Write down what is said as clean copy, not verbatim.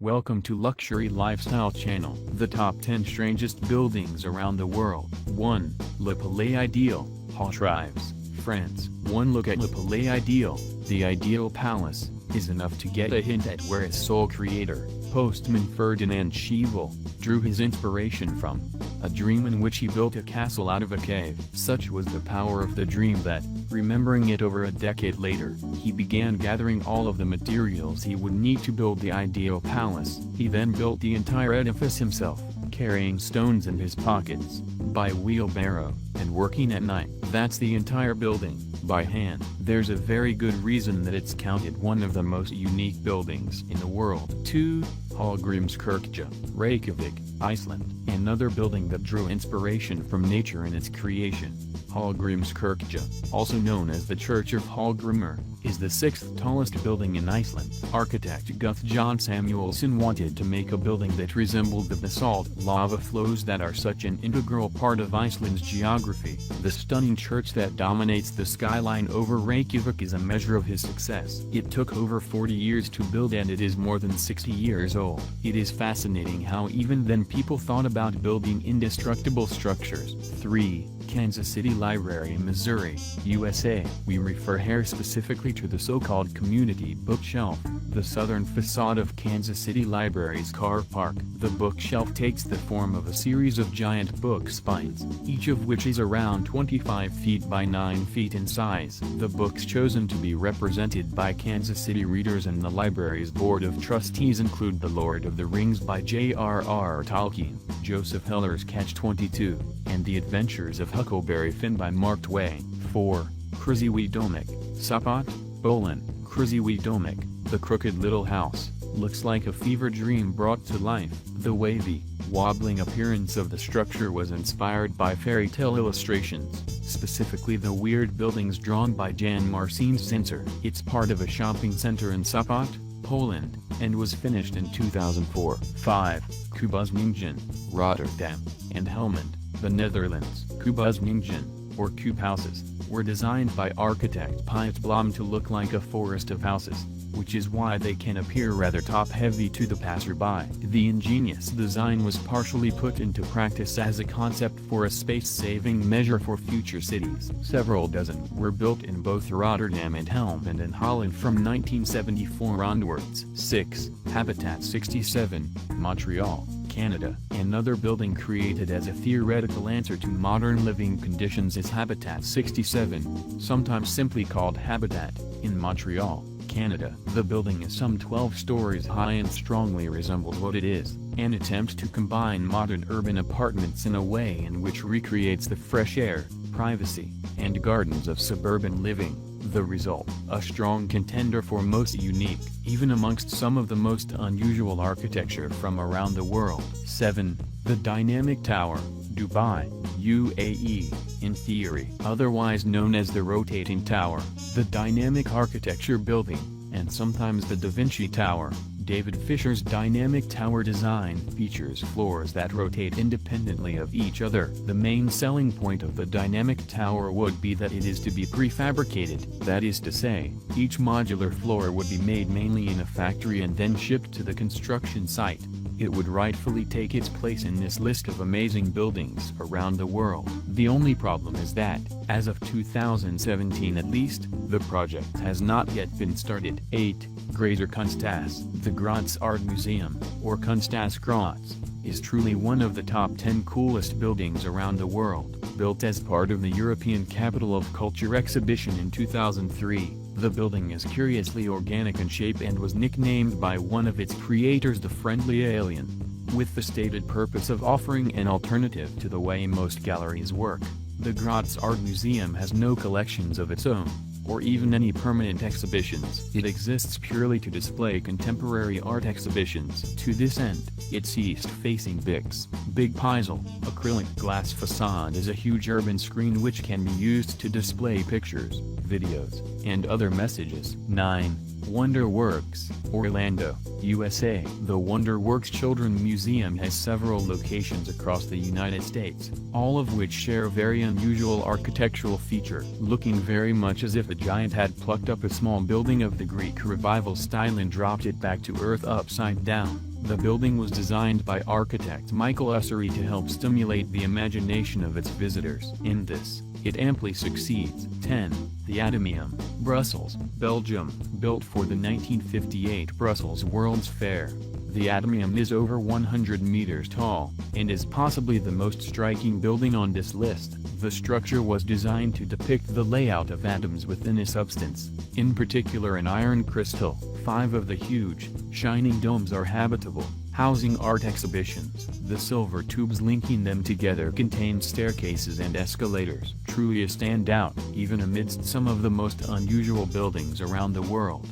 Welcome to Luxury Lifestyle Channel. The top 10 strangest buildings around the world. 1. Le Palais Ideal, Hauts-de-Rives, France. One look at Le Palais Ideal, the ideal palace, is enough to get a hint at where its sole creator, postman Ferdinand Schivel, drew his inspiration from. A dream in which he built a castle out of a cave. Such was the power of the dream that, remembering it over a decade later, he began gathering all of the materials he would need to build the ideal palace. He then built the entire edifice himself, carrying stones in his pockets, by wheelbarrow, and working at night. That's the entire building, by hand. There's a very good reason that it's counted one of the most unique buildings in the world. 2. Hallgrímskirkja, Reykjavik, Iceland. Another building that drew inspiration from nature in its creation. Hallgrímskirkja, also known as the Church of Hallgrímur, is the 6th tallest building in Iceland. Architect Guðjón Samuelsson wanted to make a building that resembled the basalt lava flows that are such an integral part of Iceland's geography. The stunning church that dominates the skyline over Reykjavik is a measure of his success. It took over 40 years to build and it is more than 60 years old. It is fascinating how even then people thought about building indestructible structures. 3. Kansas City Library, Missouri, USA. We refer here specifically to the so-called community bookshelf, the southern facade of Kansas City Library's car park. The bookshelf takes the form of a series of giant book spines, each of which is around 25 feet by 9 feet in size. The books chosen to be represented by Kansas City readers and the library's board of trustees include The Lord of the Rings by J.R.R. Tolkien, Joseph Heller's Catch-22, and The Adventures of Huckleberry Finn by Mark Twain. 4. Kruszewski Domek, Sopot, Poland. Kruszewski Domek, the crooked little house, looks like a fever dream brought to life. The wavy, wobbling appearance of the structure was inspired by fairy tale illustrations, specifically the weird buildings drawn by Jan Marcin Sensor. It's part of a shopping center in Sopot, Poland, and was finished in 2004. 5. Kubusningen, Rotterdam, and Helmond, the Netherlands. Kubusningen, or cube houses, were designed by architect Piet Blom to look like a forest of houses, which is why they can appear rather top-heavy to the passerby. The ingenious design was partially put into practice as a concept for a space-saving measure for future cities. Several dozen were built in both Rotterdam and Helmond in Holland from 1974 onwards. 6. Habitat 67, Montreal, Canada. Another building created as a theoretical answer to modern living conditions is Habitat 67, sometimes simply called Habitat, in Montreal, Canada. The building is some 12 stories high and strongly resembles what it is, an attempt to combine modern urban apartments in a way in which recreates the fresh air, privacy, and gardens of suburban living. The result, a strong contender for most unique, even amongst some of the most unusual architecture from around the world. 7. The Dynamic Tower, Dubai, UAE, in theory otherwise known as the Rotating Tower, the Dynamic Architecture Building, and sometimes the Da Vinci Tower. David Fisher's dynamic tower design features floors that rotate independently of each other. The main selling point of the dynamic tower would be that it is to be prefabricated, that is to say, each modular floor would be made mainly in a factory and then shipped to the construction site. It would rightfully take its place in this list of amazing buildings around the world. The only problem is that, as of 2017 at least, the project has not yet been started. 8. Grazer Kunstas. The Graz Art Museum, or Kunstas Graz, is truly one of the top 10 coolest buildings around the world. Built as part of the European Capital of Culture exhibition in 2003, the building is curiously organic in shape and was nicknamed by one of its creators the Friendly Alien, with the stated purpose of offering an alternative to the way most galleries work. The Graz Art Museum has no collections of its own, or even any permanent exhibitions. It exists purely to display contemporary art exhibitions. To this end, its east-facing Big Pixel, acrylic glass facade is a huge urban screen which can be used to display pictures, videos, and other messages. 9. WonderWorks, Orlando, USA. The WonderWorks Children's Museum has several locations across the United States, all of which share a very unusual architectural feature, looking very much as if a giant had plucked up a small building of the Greek Revival style and dropped it back to earth upside down. The building was designed by architect Michael Ussery to help stimulate the imagination of its visitors. In this, it amply succeeds. 10. The Atomium, Brussels, Belgium. Built for the 1958 Brussels World's Fair, the Atomium is over 100 meters tall, and is possibly the most striking building on this list. The structure was designed to depict the layout of atoms within a substance, in particular an iron crystal. 5 of the huge, shining domes are habitable, housing art exhibitions. The silver tubes linking them together contain staircases and escalators. Truly a standout, even amidst some of the most unusual buildings around the world.